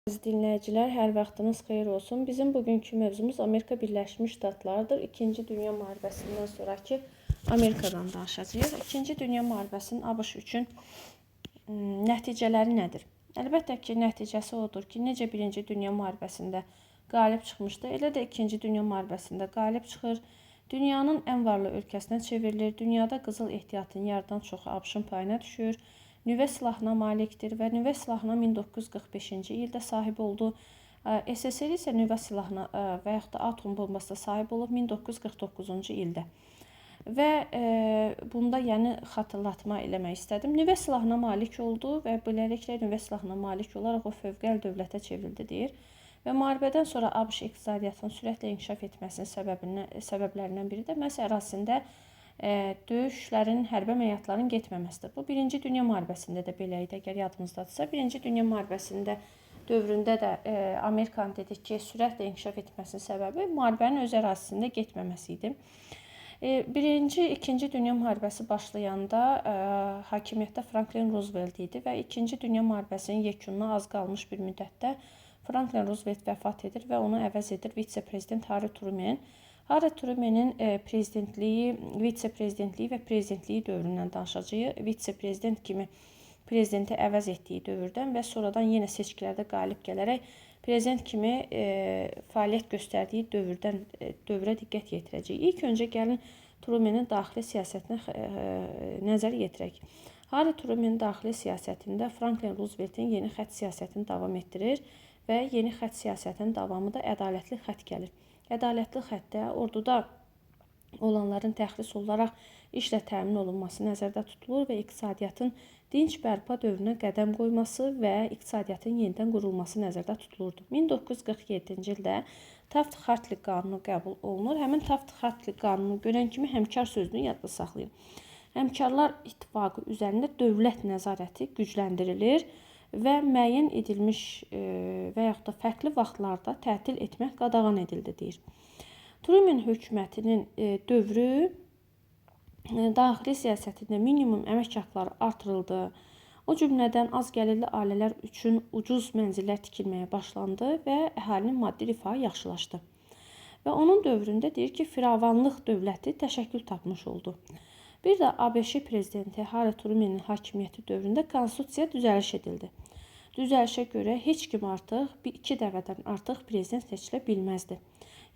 Əziz dinləyicilər, hər vaxtınız xeyir olsun. Bizim bugünkü mövzumuz Amerika Birləşmiş Ştatlarıdır. İkinci Dünya müharibəsindən sonraki Amerikadan danışacağıq. İkinci Dünya müharibəsinin ABŞ üçün nəticələri nədir? Əlbəttə ki, nəticəsi odur ki, necə Birinci Dünya müharibəsində qalib çıxmışdı, elə də İkinci Dünya müharibəsində qalib çıxır. Dünyanın ən varlı ölkəsinə çevrilir. Dünyada qızıl ehtiyatın yarıdan çoxu ABŞ-ın payına düşür. Nüvə silahına malikdir və nüvə silahına 1945-ci ildə sahib oldu. SSR isə nüvə silahına və yaxud da atom bombasına sahib olub 1949-cu ildə. Və bunda xatırlatma eləmək istədim. Nüvə silahına malik oldu və beləliklə nüvə silahına malik olaraq o fövqəli dövlətə çevrildi deyir. Və müharibədən sonra ABŞ iqtisadiyyatının sürətlə inkişaf etməsinin səbəblərindən biri də məhz ərazisində döyüşlərin, hərbi əməliyyatların getməməsidir. Bu, Birinci Dünya müharibəsində də belə idi, əgər yadımızdadırsa. Birinci Dünya müharibəsində dövründə də Amerikanın dedik ki, sürətlə inkişaf etməsinin səbəbi müharibənin öz ərazisində getməməsi idi. İkinci Dünya müharibəsi başlayanda hakimiyyətdə Franklin Roosevelt idi və İkinci Dünya müharibəsinin yekununa az qalmış bir müddətdə Franklin Roosevelt vəfat edir və onu əvəz edir vitse-prezident Harry Truman. Harry Truman'ın prezidentliyi, vitse-prezidentliyi və prezidentliyi dövründən danışacağıq. Vitse-prezident kimi prezidenti əvəz etdiyi dövrdən və sonradan yenə seçkilərdə qalib gələrək prezident kimi fəaliyyət göstərdiyi dövrə diqqət yetirəcək. İlk öncə gəlin Truman'ın daxili siyasətinə nəzər yetirək. Harry Truman daxili siyasətində Franklin Roosevelt'in yeni xətt siyasətini davam etdirir və yeni xətt siyasətinin davamı da ədalətli xətt gəlir. Ədalətli xəttdə orduda olanların təxris olaraq işlə təmin olunması nəzərdə tutulur və iqtisadiyyatın dinc bərpa dövrünə qədəm qoyması və iqtisadiyyatın yenidən qurulması nəzərdə tutulurdu. 1947-ci ildə Taft-Hartley qanunu qəbul olunur. Həmin Taft-Hartley qanunu görən kimi həmkar sözünü yadda saxlayın. Həmkarlar ittifaqı üzərində dövlət nəzarəti gücləndirilir və müəyyən edilmiş və yaxud da fərqli vaxtlarda tətil etmək qadağan edildi deyir. Truman hökumətinin dövrü daxili siyasətində minimum əmək haqqları artırıldı. O cümlədən az gəlirli ailələr üçün ucuz mənzillər tikilməyə başlandı və əhalinin maddi rifahı yaxşılaşdı. Və onun dövründə deyir ki, firavanlıq dövləti təşəkkül tapmış oldu. Bir də ABŞ prezidenti Harry Truman'ın hakimiyyəti dövründə konstitusiya düzəliş edildi. Düzəlişə görə heç kim artıq iki dəfədən artıq prezident seçilə bilməzdi.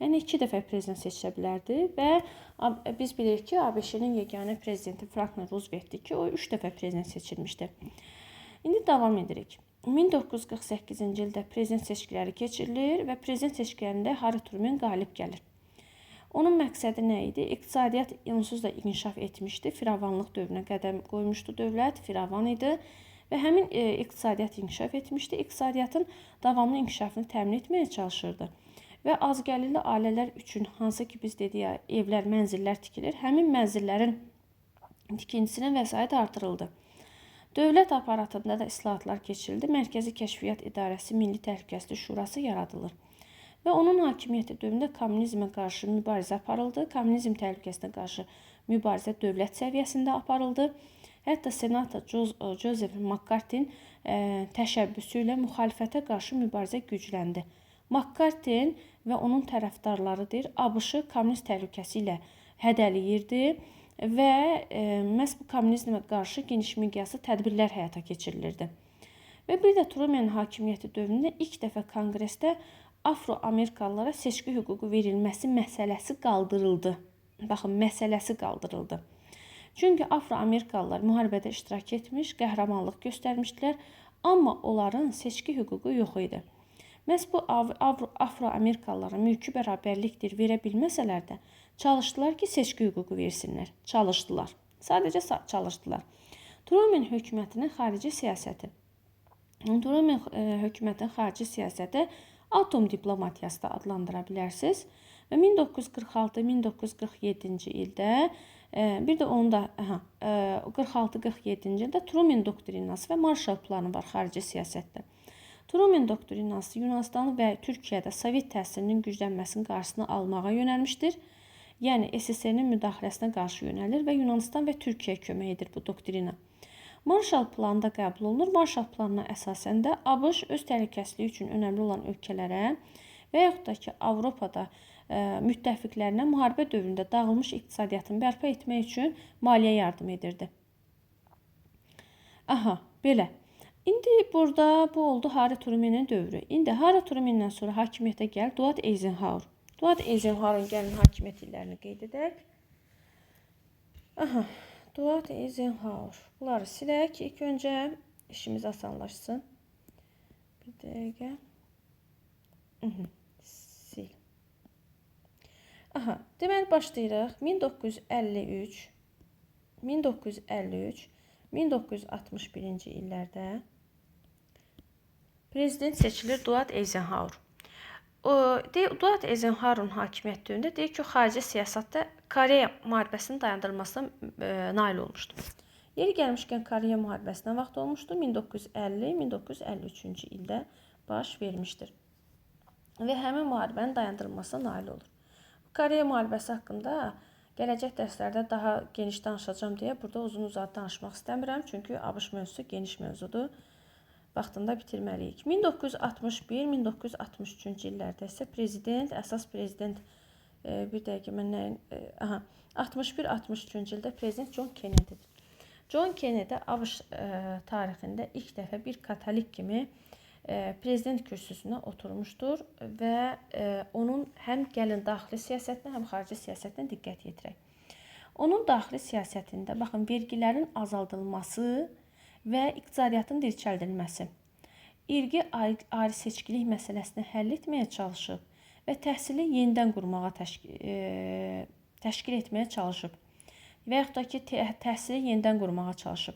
Yəni 2 dəfə prezident seçilə bilərdi və biz bilirik ki, ABŞ-nin yeganə prezidenti Franklin Roosevelt'dir ki, o 3 dəfə prezident seçilmişdi. İndi davam edirik. 1948-ci ildə prezident seçkiləri keçirilir və prezident seçkilərində Harry Truman qalib gəlir. Onun məqsədi nə idi? İqtisadiyyat onsuz da inkişaf etmişdi. Firavanlıq dövrünə qədəm qoymuşdu dövlət, firavan idi və həmin iqtisadiyyat inkişaf etmişdi. İqtisadiyyatın davamlı inkişafını təmin etməyə çalışırdı. Və az gəlirli ailələr üçün hansı ki biz dedik, evlər, mənzillər tikilir, həmin mənzillərin tikintisinə vəsait artırıldı. Dövlət aparatında da islahatlar keçirildi. Mərkəzi Kəşfiyyat İdarəsi, Milli Təhlükəsizlik Şurası yaradılır. Və onun hakimiyyəti dövründə kommunizmə qarşı mübarizə aparıldı. Kommunizm təhlükəsinə qarşı mübarizə dövlət səviyyəsində aparıldı. Hətta senator Joseph McCarthy'nin təşəbbüsü ilə müxalifətə qarşı mübarizə gücləndi. McCarthy və onun tərəfdarlarıdır, ABŞ-ı kommunist təhlükəsi ilə hədələyirdi və məhz bu kommunizmə qarşı geniş miqyaslı tədbirlər həyata keçirilirdi. Və bir də Truman hakimiyyəti dövründə ilk dəfə konqresdə Afro-Amerikalılara seçki hüququ verilməsi məsələsi qaldırıldı. Baxın, məsələsi qaldırıldı. Çünki Afro-Amerikalılar müharibədə iştirak etmiş, qəhrəmanlıq göstərmişdilər, amma onların seçki hüququ yox idi. Məhz bu Afro-Amerikalılara mülki bərabərlikdir verə bilməsələr də, çalışdılar ki, seçki hüququ versinlər. Çalışdılar. Sadəcə çalışdılar. Truman hökumətinin xarici siyasəti. Truman hökumətinin xarici siyasəti atom diplomatiyası da adlandıra bilərsiniz. Və 1946-1947-ci ildə, bir də onda 46-47-ci ildə Truman doktrinası və Marshall planı var xarici siyasətdə. Truman doktrinası Yunanistanı və Türkiyədə Sovet təsirinin güclənməsinin qarşısını almağa yönəlmişdir. Yəni SSR-nin müdaxiləsinə qarşı yönəlir və Yunanistan və Türkiyə kömək edir bu doktrina. Marshall planı da qəbul olunur. Marshall planına əsasən də ABŞ öz təhlükəsizliyi üçün önəmli olan ölkələrə və yaxud da ki, Avropada müttəfiqlərinə müharibə dövründə dağılmış iqtisadiyyatını bərpa etmək üçün maliyyə yardım edirdi. Aha, belə. İndi burada bu oldu Harry Truman'ın dövrü. İndi Harry Truman'dan sonra hakimiyyətə gəlir Dwight Eisenhower. Dwight Eisenhower'ın gəlin hakimiyyət illərini qeyd edək. Aha, Dwight Eisenhower. Bunları silək. İlk öncə işimiz asanlaşsın. Bir dəqiqə. Sil. Aha, deməli başlayırıq. 1953-1961-ci illərdə prezident seçilir Dwight Eisenhower. Dwight Eisenhower'ın hakimiyyət dövründə deyir ki, xarici siyasətdə Koreya müharibəsinin dayandırılmasına nail olmuşdu. Yeri gəlmişkən Koreya müharibəsinə vaxt olmuşdu. 1950-1953-cü ildə baş vermişdir. Və həmin müharibənin dayandırılmasına nail olur. Koreya müharibəsi haqqında gələcək dərslərdə daha geniş danışacağım deyə burada uzun-uzadı danışmaq istəmirəm. Çünki ABŞ mövzusu geniş mövzudur. Vaxtında bitirməliyik. 1961-1963-cü illərdə isə əsas prezident, bir dəqiqə mən nəyin, 61-63-cü ildə prezident John Kennedy'dir. John Kennedy ABŞ tarixində ilk dəfə bir katolik kimi prezident kürsüsünə oturmuşdur və onun həm gəlin daxili siyasətinə, həm xarici siyasətinə diqqət yetirək. Onun daxili siyasətində, baxın, vergilərin azaldılması və iqtisadiyyatın dirçəldilməsi, irqi ayrı seçkilik məsələsini həll etməyə çalışıb və təhsili yenidən qurmağa təşkil etməyə çalışıb və yaxud da ki, təhsili yenidən qurmağa çalışıb.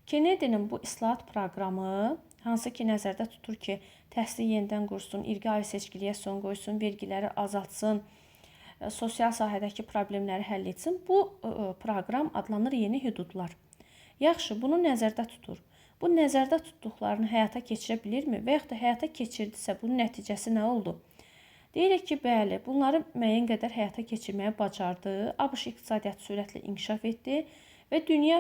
Kennedy'nin bu islahat proqramı, hansı ki nəzərdə tutur ki, təhsili yenidən qursun, irqi ayrı seçkiliyə son qoysun, vergiləri azaltsın, sosial sahədəki problemləri həll etsin, bu proqram adlanır Yeni Hüdudlar. Yaxşı, bunu nəzərdə tutur. Bu nəzərdə tutduqlarını həyata keçirə bilirmi? Və yaxud da həyata keçirdisə, bunun nəticəsi nə oldu? Deyirik ki, bəli, bunları müəyyən qədər həyata keçirməyə bacardı. ABŞ iqtisadiyyatı sürətlə inkişaf etdi və dünya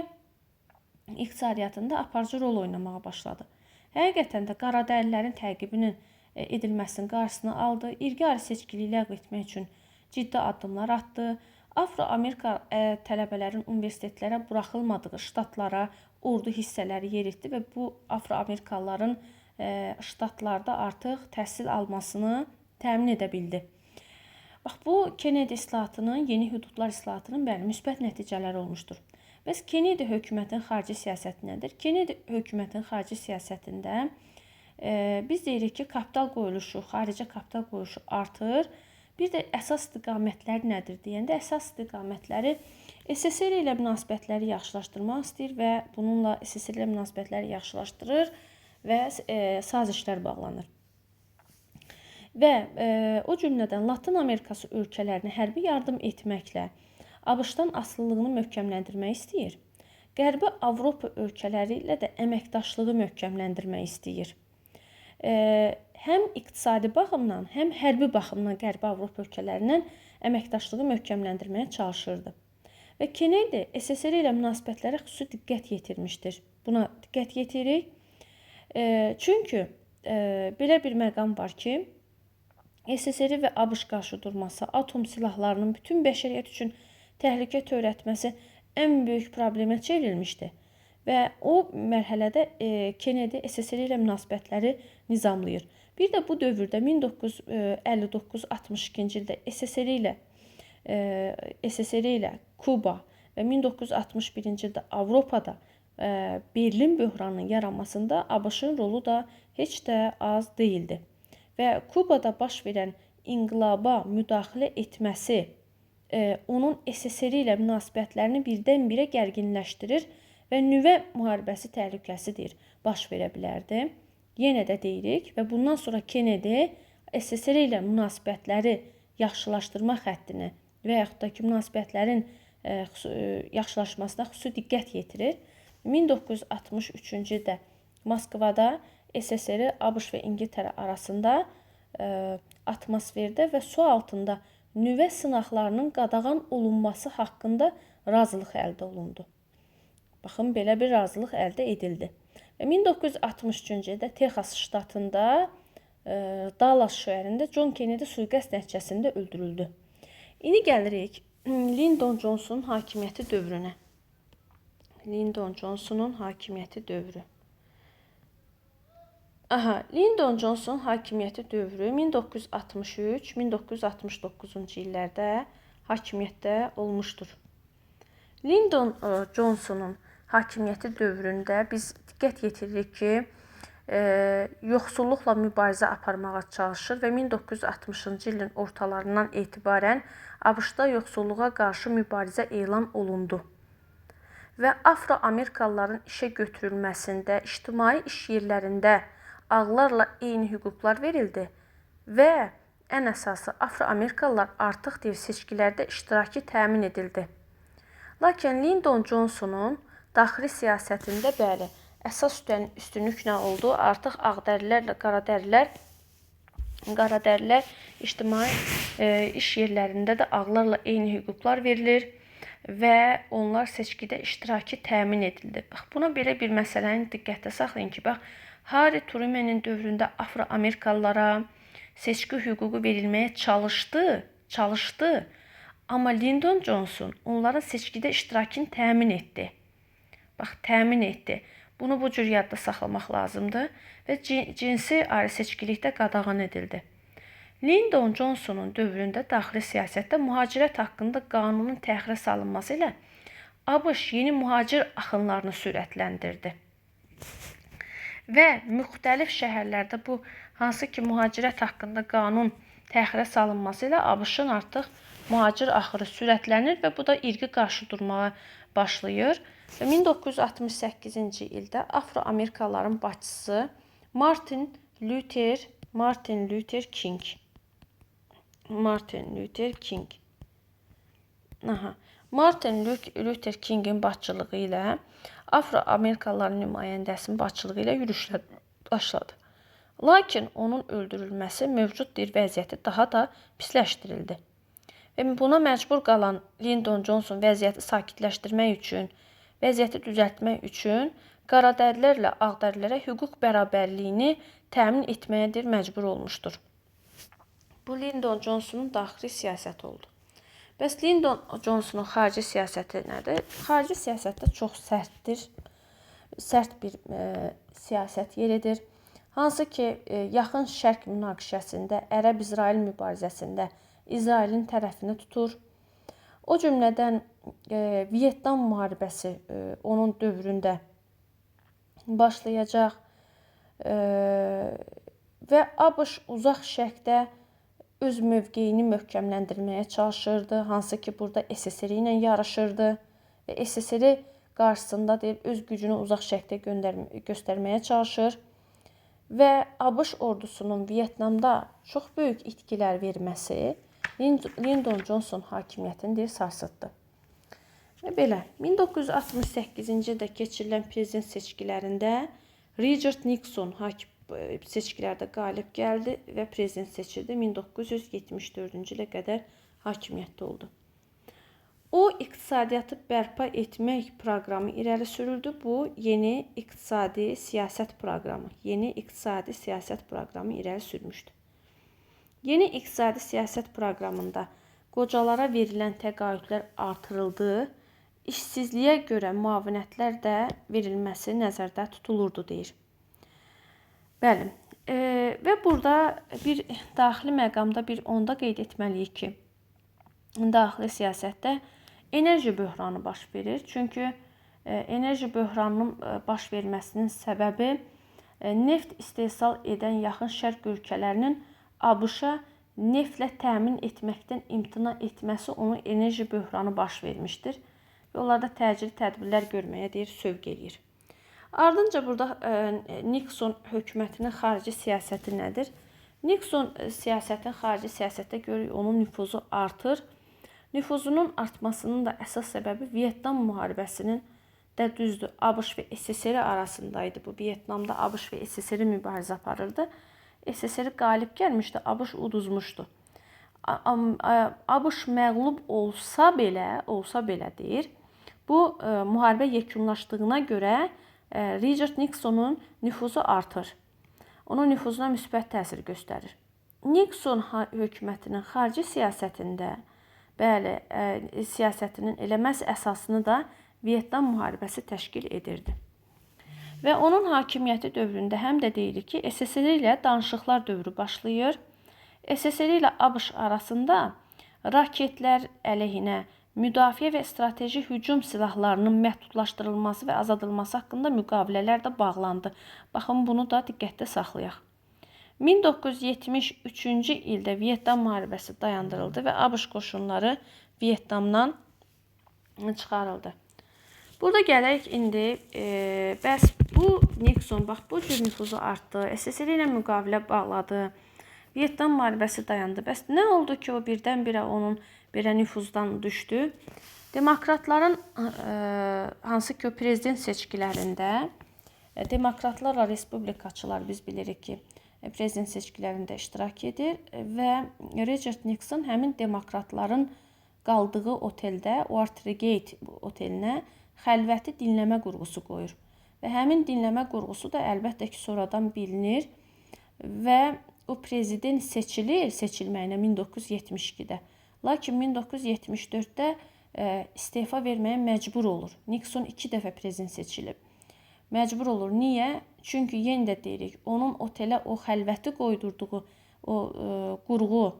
iqtisadiyyatında aparıcı rol oynamağa başladı. Həqiqətən də qaradərililərin təqibinin edilməsinin qarşısını aldı. İrqi ayrı seçkiliyi ləğv etmək üçün ciddi addımlar atdı. Afro-Amerika tələbələrin universitetlərə buraxılmadığı ştatlara ordu hissələri yeritdi və bu Afro-Amerikalıların ştatlarda artıq təhsil almasını təmin edə bildi. Bax, bu Kennedy islahatının, Yeni Hüdudlar islahatının müsbət nəticələri olmuşdur. Bəs Kennedy hökumətin xarici siyasəti nədir? Kennedy hökumətin xarici siyasətində biz deyirik ki, kapital qoyuluşu, xaricə kapital qoyuluşu artır. Bir də əsas istiqamətləri nədir deyəndə, əsas istiqamətləri SSR ilə münasibətləri yaxşılaşdırmaq istəyir və bununla SSR ilə münasibətləri yaxşılaşdırır və sazişlər bağlanır. Və o cümlədən Latın Amerikası ölkələrinə hərbi yardım etməklə ABŞ-dan asılılığını möhkəmləndirmək istəyir. Qərbi Avropa ölkələri ilə də əməkdaşlığı möhkəmləndirmək istəyir. Həm iqtisadi baxımdan, həm hərbi baxımdan Qərbi Avropa ölkələrindən əməkdaşlığı möhkəmləndirməyə çalışırdı. Və Kennedy SSR ilə münasibətlərə xüsusi diqqət yetirmişdir. Buna diqqət yetirik. Çünki belə bir məqam var ki, SSR və ABŞ qarşıdurması, atom silahlarının bütün bəşəriyyət üçün təhlükə törətməsi ən böyük problemə çevrilmişdi. Və o mərhələdə Kennedy SSR ilə münasibətləri nizamlayır. Bir də bu dövrdə 1959-62-ci ildə SSR ilə Kuba və 1961-ci ildə Avropada Berlin böhranının yaranmasında ABŞ-ın rolu da heç də az deyildi. Və Kubada baş verən inqilaba müdaxilə etməsi onun SSR ilə münasibətlərini birdən-birə gərginləşdirir və nüvə müharibəsi təhlükəsidir, baş verə bilərdi. Yenə də deyirik və bundan sonra Kennedy SSR ilə münasibətləri yaxşılaşdırma xəttini və yaxud da ki, münasibətlərin yaxşılaşmasına xüsusi diqqət yetirir. 1963-cü ildə Moskvada SSR, ABŞ və İngiltərə arasında atmosferdə və su altında nüvə sınaqlarının qadağan olunması haqqında razılıq əldə olundu. Baxın, belə bir razılıq əldə edildi. Və 1963-cü ildə Texas ştatında Dallas şəhərində John Kennedy sui-qəsd nəticəsində öldürüldü. İndi gəlirik Lyndon Johnsonun hakimiyyəti dövrünə. Lyndon Johnsonun hakimiyyəti dövrü. Lyndon Johnson hakimiyyəti dövrü 1963-1969-cu illərdə hakimiyyətdə olmuşdur. Lyndon Johnsonun hakimiyyəti dövründə biz diqqət yetiririk ki, yoxsulluqla mübarizə aparmağa çalışır və 1960-cı ilin ortalarından etibarən ABŞ-da yoxsulluğa qarşı mübarizə elan olundu. Və Afro-Amerikalıların işə götürülməsində, ictimai iş yerlərində ağlarla eyni hüquqlar verildi və ən əsası Afro-Amerikalılar artıq seçkilərdə iştiraki təmin edildi. Lakin Lyndon Johnsonun daxili siyasətində bəli, əsas üstünlük nə oldu? Artıq ağdərilərlə qaradərilər ictimai iş yerlərində də ağlarla eyni hüquqlar verilir və onlar seçkidə iştiraki təmin edildi. Bax, buna belə bir məsələni diqqətdə saxlayın ki, bax, Harry Truman'ın dövründə Afro-Amerikalılara seçki hüququ verilməyə çalışdı. Amma Lyndon Johnson onların seçkidə iştirakını təmin etdi. Bax, təmin etdi. Bunu bu cür yadda saxlamaq lazımdır və cinsi ayrı-seçkilikdə qadağan edildi. Lyndon Johnsonun dövründə daxili siyasətdə mühacirət haqqında qanunun təxirə salınması ilə ABŞ yeni mühacir axınlarını sürətləndirdi. Və müxtəlif şəhərlərdə bu hansı ki mühacirət haqqında qanun təxirə salınması ilə ABŞ-ın artıq mühacir axırı sürətlənir və bu da irqi qarşı durmağa başlayır. Və 1968-ci ildə Afro-Amerikalıların başçısı Martin Luther King'in başçılığı ilə Afro-Amerikalıların nümayəndəsinin başçılığı ilə yürüşlər başladı. Lakin onun öldürülməsi mövcud bir vəziyyəti daha da pisləşdirildi. Və buna məcbur qalan Lyndon Johnson vəziyyəti sakitləşdirmək üçün, vəziyyəti düzəltmək üçün qaradərilərlə ağdərilərə hüquq bərabərliyini təmin etməyə məcbur olmuşdur. Bu Lyndon Johnsonun daxili siyasəti oldu. Bəs Lyndon Johnsonun xarici siyasəti nədir? Xarici siyasətdə çox sərtdir. Sərt bir siyasət yeridir. Hansı ki, yaxın şərq münaqişəsində, Ərəb-İsrail mübarizəsində İsrailin tərəfini tutur. O cümlədən Vyetnam müharibəsi onun dövründə başlayacaq və ABŞ uzaq şərqdə öz mövqeyini möhkəmləndirməyə çalışırdı. Hansı ki, burada SSR ilə yarışırdı və SSR qarşısında öz gücünü uzaq şərqdə göstərməyə çalışır və ABŞ ordusunun Vyetnamda çox böyük itkilər verməsi Lyndon Johnson hakimiyyətini sarsıtdı. Və belə, 1968-ci ildə keçirilən prezident seçkilərində Richard Nixon seçkilərdə qalib gəldi və prezident seçildi. 1974-cü ilə qədər hakimiyyətdə oldu. O, iqtisadiyyatı bərpa etmək proqramı irəli sürüldü. Bu, yeni iqtisadi siyasət proqramı irəli sürmüşdü. Yeni iqtisadi siyasət proqramında qocalara verilən təqaüdlər artırıldı, işsizliyə görə müavinətlər də verilməsi nəzərdə tutulurdu, deyir. Bəli, və burada bir daxili məqamda onda qeyd etməliyik ki, daxili siyasətdə enerji böhranı baş verir. Çünki enerji böhranının baş verməsinin səbəbi neft istehsal edən yaxın şərq ölkələrinin ABŞ-a neftlə təmin etməkdən imtina etməsi onun enerji böhranı baş vermişdir. Və onlarda təcili tədbirlər görməyə sövq eləyir. Ardınca burada Nixon hökumətinin xarici siyasəti nədir? Nixon siyasətin xarici siyasətdə görürük, onun nüfuzu artır. Nüfuzunun artmasının da əsas səbəbi Vyetnam müharibəsinin də düzdür. ABŞ və SSR arasındaydı bu. Vyetnamda ABŞ və SSR mübarizə aparırdı. SSR qalib gəlmişdi, ABŞ uduzmuşdu. ABŞ məğlub olsa belə deyir, Bu müharibə yekunlaşdığına görə Richard Nixonun nüfuzu artır. Onun nüfuzuna müsbət təsir göstərir. Nixon hökumətinin xarici siyasətində, siyasətinin elə məhz əsasını da Vyetnam müharibəsi təşkil edirdi. Və onun hakimiyyəti dövründə həm də deyilir ki, SSR ilə danışıqlar dövrü başlayır. SSR ilə ABŞ arasında raketlər əleyhinə müdafiə və strateji hücum silahlarının məhdudlaşdırılması və azadılması haqqında müqavilələr də bağlandı. Baxın, bunu da diqqətdə saxlayaq. 1973-cü ildə Vyetnam müharibəsi dayandırıldı və ABŞ qoşunları Vyetnamdan çıxarıldı. Burada gələk indi, bəs bu Nixon, bax, bu cür nüfuzu artdı, SSR ilə müqavilə bağladı, Vyetnam müharibəsi dayandı. Bəs nə oldu ki, o birdən-birə onun belə nüfuzdan düşdü? Demokratların hansı ki, prezident seçkilərində, demokratlarla respublikaçılar biz bilirik ki, prezident seçkilərində iştirak edir və Richard Nixon həmin demokratların qaldığı oteldə, Watergate otelinə xəlvəti dinləmə qurğusu qoyur. Və həmin dinləmə qurğusu da əlbəttə ki, sonradan bilinir və o prezident seçilir seçilməyinə 1972-də. Lakin 1974-də istefa verməyə məcbur olur. Nixon 2 dəfə prezident seçilib. Məcbur olur. Niyə? Çünki yenə də deyirik, onun otelə o xəlvəti qoydurduğu o qurğu,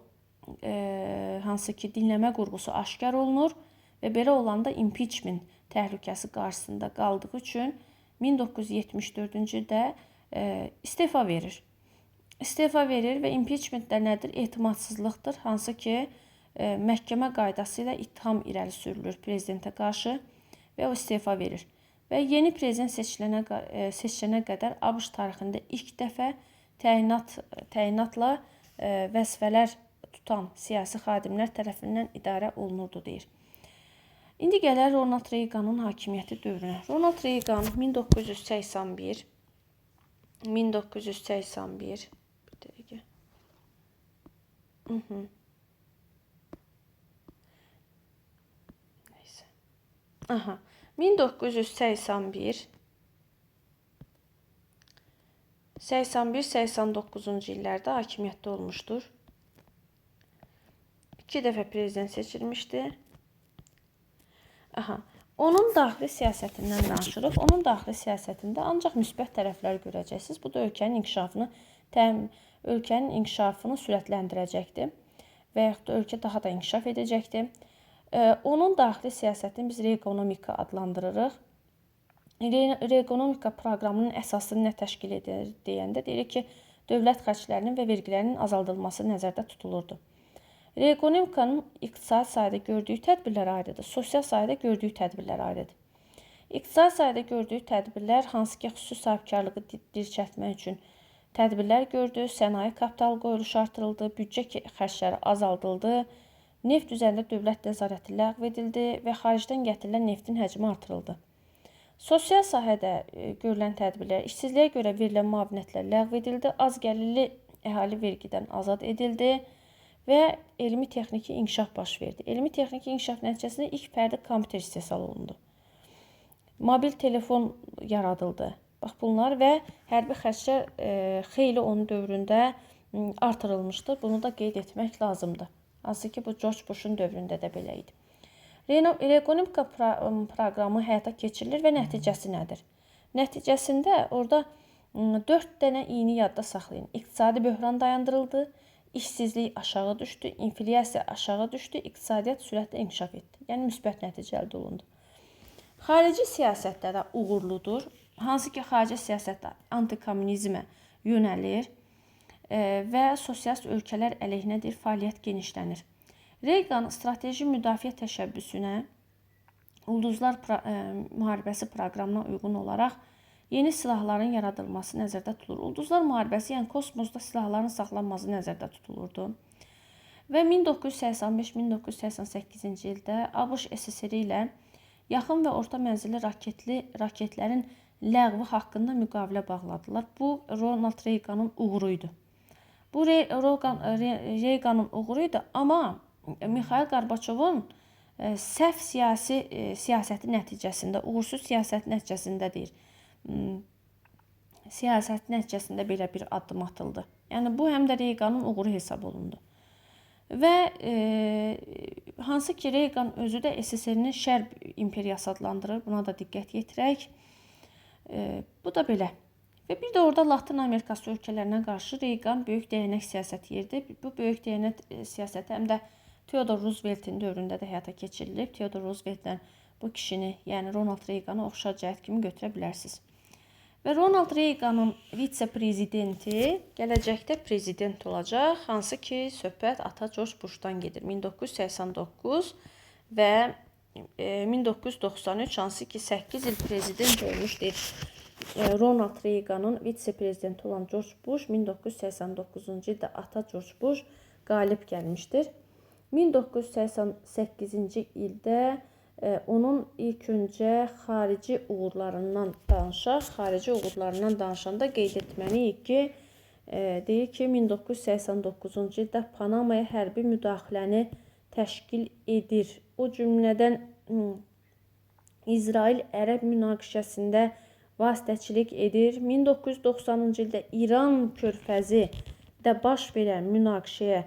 hansı ki dinləmə qurğusu aşkar olunur və belə olanda impeachment təhlükəsi qarşısında qaldığı üçün 1974-cü ildə istefa verir. İstefa verir və impeachment də nədir? Etimadsızlıqdır, hansı ki məhkəmə qaydası ilə ittiham irəli sürülür prezidentə qarşı və o istefa verir. Və yeni prezident seçilənə qədər ABŞ tarixində ilk dəfə təyinatla vəzifələr tutan siyasi xadimlər tərəfindən idarə olunurdu, deyir. İndi gələr Ronald Reaganın hakimiyyəti dövrünə. Ronald Reagan 1981 bir dəqiqə. Neyse. 1981-89-cu illərdə hakimiyyətdə olmuşdur. 2 dəfə prezident seçilmişdi. Onun daxili siyasətindən danışırıq. Onun daxili siyasətində ancaq müsbət tərəflər görəcəksiniz. Bu da ölkənin inkişafını sürətləndirəcəkdir və yaxud da ölkə daha da inkişaf edəcəkdir. Onun daxili siyasətini biz Reaganomika adlandırırıq. Reaganomika proqramının əsasını nə təşkil edir deyəndə deyirik ki, dövlət xərclərinin və vergilərinin azaldılması nəzərdə tutulurdu. Reaganomikanın iqtisadi sahədə gördüyü tədbirlər ayrıdır, sosial sahədə gördüyü tədbirlər ayrıdır. İqtisadi sahədə gördüyü tədbirlər hansı ki, xüsusi sahibkarlığı dirçəltmək üçün tədbirlər gördü, sənaye kapital qoyuluşu artırıldı, büdcə xərcləri azaldıldı, neft üzərində dövlət nəzarəti ləğv edildi və xaricdən gətirilən neftin həcmi artırıldı. Sosial sahədə görülən tədbirlər, işsizliyə görə verilən müavinətlər ləğv edildi, az gəlirli əhali vergidən azad edildi və elmi-texniki inkişaf baş verdi. Elmi-texniki inkişaf nəticəsində ilk fərdi kompüter istehsal olundu. Mobil telefon yaradıldı. Bax bunlar və hərbi xərclər xeyli onun dövründə artırılmışdır. Bunu da qeyd etmək lazımdır. Hansı ki, bu George Bush'un dövründə də belə idi. Reaganomika proqramı həyata keçirilir və nəticəsi nədir? Nəticəsində orada 4 dənə iyini yadda saxlayın. İqtisadi böhran dayandırıldı, işsizlik aşağı düşdü, inflyasiya aşağı düşdü, iqtisadiyyat sürətlə inkişaf etdi. Yəni, müsbət nəticə əldə olundu. Xarici siyasətdə də uğurludur. Hansı ki, xarici siyasətdə antikomünizmə yönəlir və sosialist ölkələr əleyhinədir, fəaliyyət genişlənir. Reagan strateji müdafiə təşəbbüsünə Ulduzlar müharibəsi proqramına uyğun olaraq yeni silahların yaradılması nəzərdə tutulur. Ulduzlar müharibəsi, yəni kosmosda silahların saxlanması nəzərdə tutulurdu. Və 1985-1988-ci ildə ABŞ SSR ilə yaxın və orta mənzilli raketlərin ləğvi haqqında müqavilə bağladılar. Bu, Ronald Reaganın uğuruydu. Bu Reaganın uğuruydu, amma Mikhail Gorbaçovun səhv siyasəti nəticəsində, uğursuz siyasət nəticəsində deyir. Siyasət nəticəsində belə bir addım atıldı. Yəni bu həm də Reaganın uğuru hesab olundu. Və hansı ki Reagan özü də SSR-ni Şərq imperiyası adlandırır. Buna da diqqət yetirək. Bu da belə. Və bir də orada Latin Amerikası ölkələrinə qarşı Reagan böyük dəyənək siyasəti yerdi. Bu böyük dəyənək siyasəti həm də Theodore Rooseveltin dövründə də həyata keçirilib. Theodore Rooseveltdən bu kişini, yəni Ronald Reaganı oxşar cəhət kimi götürə bilərsiniz. Və Ronald Reaganın vitse-prezidenti gələcəkdə prezident olacaq. Hansı ki, söhbət ata George Bush'dan gedir. 1989 və 1993 hansı ki 8 il prezident olmuşdur. Ronald Reaganın vitse-prezidenti olan George Bush 1989-cu ildə ata George Bush qalib gəlmişdir. 1988-ci ildə onun ilk öncə xarici uğurlarından danışaq. Xarici uğurlarından danışanda qeyd etməliyik ki, deyir ki, 1989-cu ildə Panamaya hərbi müdaxiləni təşkil edir. O cümlədən İsrail-Ərəb münaqişəsində vasitəçilik edir. 1990-cı ildə İran körfəzi də baş verən münaqişəyə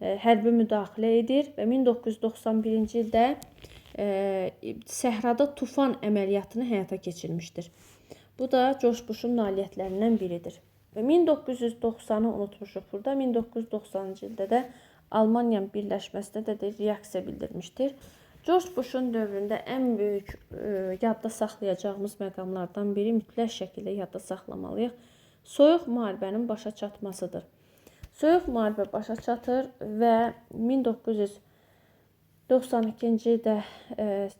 hərbi müdaxilə edir və 1991-ci ildə səhrada tufan əməliyyatını həyata keçirmişdir. Bu da George Bush'un nailiyyətlərindən biridir. Və 1990-ı unutmuşuq burada. 1990-cı ildə də Almanya birləşməsində də reaksiya bildirmişdir. George Bush'un dövründə ən böyük yadda saxlayacağımız məqamlardan biri mütləq şəkildə yadda saxlamalıyıq. Soyuq müharibənin başa çatmasıdır. Soyuq müharibə başa çatır və 1992-ci ildə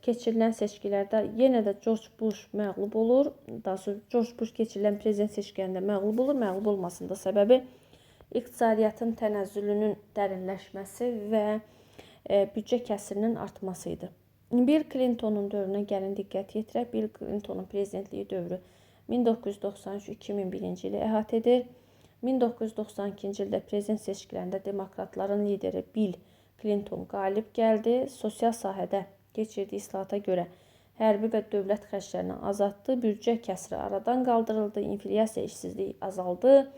keçirilən seçkilərdə yenə də George Bush məğlub olur. Daha sonra George Bush keçirilən prezident seçkilərində məğlub olur. Məğlub olmasının da səbəbi iqtisadiyyatın tənəzzülünün dərinləşməsi və büdcə kəsirinin artması idi. Bill Clintonun dövrünə gəlin diqqət yetirək. Bill Clintonun prezidentliyi dövrü 1993-2001-ci ili əhatə edir. 1992-ci ildə prezident seçkilərində demokratların lideri Bill Clinton qalib gəldi. Sosial sahədə keçirdiyi islahata görə hərbi və dövlət xərclərini azaltdı, büdcə kəsiri aradan qaldırıldı, inflyasiya, işsizlik azaldı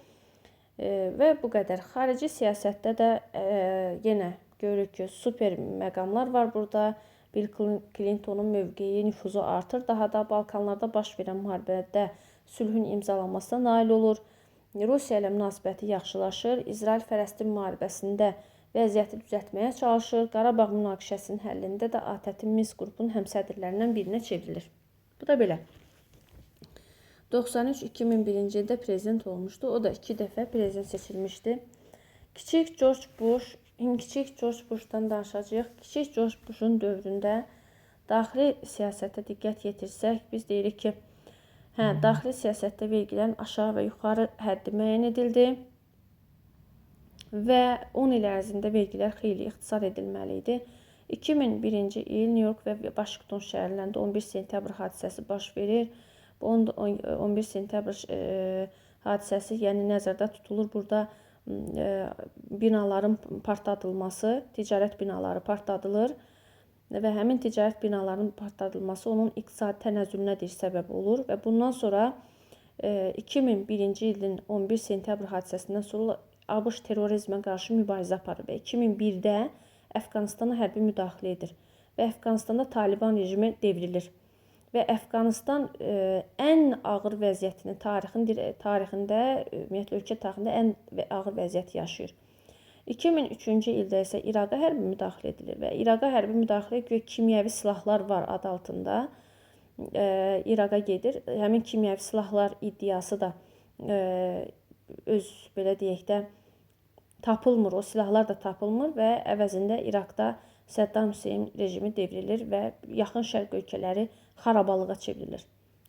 və bu qədər. Xarici siyasətdə də yenə görürük ki, super məqamlar var burada. Bill Clintonun mövqeyi, nüfuzu artır. Daha da Balkanlarda baş verən müharibədə sülhün imzalanmasına nail olur. Rusiya ilə münasibəti yaxşılaşır. İsrail-Fələstin müharibəsində vəziyyəti düzəltməyə çalışır. Qarabağ münaqişəsinin həllində də ATƏT-in Minsk qrupunun həmsədrlərindən birinə çevrilir. Bu da belə. 93-2001-ci ildə prezident olmuşdu. O da 2 dəfə prezident seçilmişdi. Kiçik George Bush'dan danışacağıq. Kiçik George Bush'un dövründə daxili siyasətə diqqət yetirsək, biz deyirik ki, daxili siyasətdə vergilərin aşağı və yuxarı həddi müəyyən edildi və 10 il ərzində vergilər xeyli ixtisar edilməli idi. 2001-ci il New York və Washington şəhərlərində 11 sentyabr hadisəsi baş verir. Bu 11 sentyabr hadisəsi yəni nəzərdə tutulur. Burada binaların partladılması, ticarət binaları partladılır və həmin ticarət binalarının partladılması onun iqtisadi tənəzzülünə səbəb olur və bundan sonra 2001-ci ilin 11 sentyabr hadisəsindən sonra ABŞ terrorizmə qarşı mübarizə aparır və 2001-də Əfqanistana hərbi müdaxilə edir və Əfqanistanda Taliban rejimi devrilir və Əfqanistan ən ağır vəziyyətini tarixində, ümumiyyətlə ölkə tarixində ən ağır vəziyyət yaşayır. 2003-cü ildə isə İraqa hərbi müdaxilə edilir və İraqa hərbi müdaxilə kimyəvi silahlar var adı altında İraqa gedir. Həmin kimyəvi silahlar iddiası da öz belə deyək də tapılmır, o silahlar da tapılmır və əvəzində İraqda Səddam Hüseyn rejimi devrilir və yaxın şərq ölkələri xarabalığa çevrilir.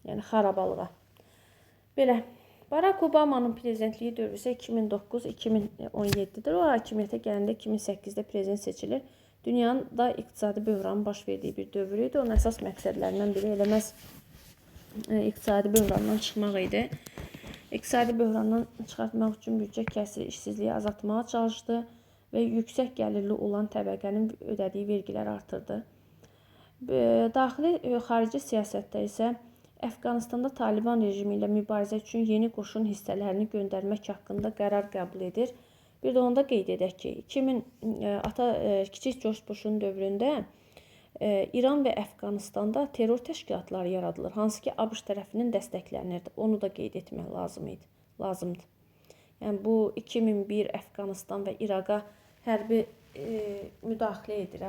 Yəni xarabalığa. Belə. Barack Obama'nın prezidentliyi dövrü isə 2009-2017-dir. O hakimiyyətə gələndə 2008-də prezident seçilir. Dünyanın da iqtisadi böhranın baş verdiyi bir dövr idi. Onun əsas məqsədlərindən biri elə məhz iqtisadi böhrandan çıxmaq idi. İqtisadi böhrandan çıxartmaq üçün büdcə kəsiri, işsizliyi azaltmağa çalışdı və yüksək gəlirli olan təbəqənin ödədiyi vergilər artırdı. Daxili xarici siyasətdə isə Əfqanistanda Taliban rejimi ilə mübarizə üçün yeni qoşun hissələrini göndərmək haqqında qərar qəbul edir. Bir də onda qeyd edək ki, kiçik George Bush'un dövründə İran və Əfqanistanda terror təşkilatları yaradılır, hansı ki ABŞ tərəfindən dəstəklənirdi. Onu da qeyd etmək lazımdır. Yəni bu 2001 Əfqanistan və İraqa hərbi müdaxilə edir.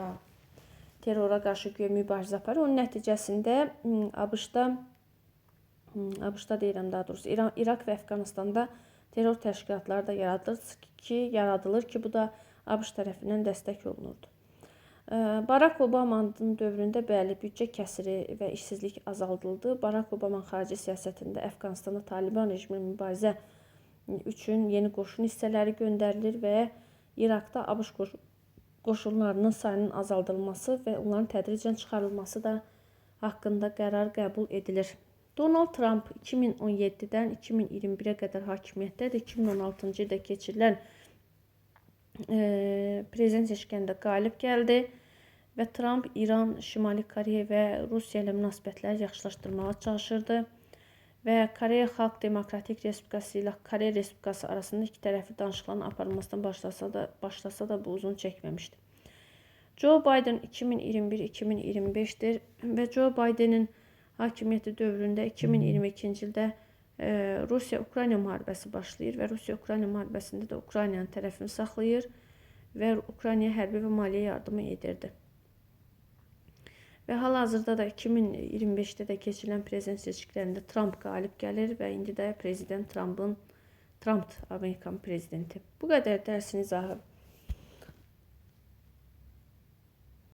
Terrora qarşı güya mübarizə aparır. Onun nəticəsində ABŞ-da deyirəm daha doğrusu, İraq və Əfqanistanda terror təşkilatları da yaradılır ki, bu da ABŞ tərəfindən dəstək olunurdu. Barack Obama'nın dövründə bəli, büdcə kəsiri və işsizlik azaldıldı. Barack Obama'nın xarici siyasətində Əfqanistanda Taliban rejimi mübarizə üçün yeni qoşun hissələri göndərilir və İraqda ABŞ qoşunlarının sayının azaldılması və onların tədricən çıxarılması da haqqında qərar qəbul edilir. Donald Trump 2017-dən 2021-ə qədər hakimiyyətdədir. 2016-cı ildə keçirilən prezident seçkilərində qalib gəldi və Trump İran, Şimali Koreya və Rusiya ilə münasibətləri yaxşılaşdırmağa çalışırdı və Koreya Xalq Demokratik Respublikası ilə Koreya Respublikası arasında iki tərəfli danışıqların aparılmasından başlasa da bu uzun çəkməmişdi. Joe Biden 2021-2025'dir və Joe Biden'in hakimiyyəti dövründə 2022-ci ildə Rusiya-Ukrayna müharibəsi başlayır və Rusiya-Ukrayna müharibəsində də Ukraynanın tərəfini saxlayır və Ukraynaya hərbi və maliyyə yardımı edirdi. Və hal-hazırda da 2025-də də keçirilən prezident seçkilərində Trump qalib gəlir və indi də prezident Trump'dır, Amerikan prezidenti. Bu qədər dərsin izahı.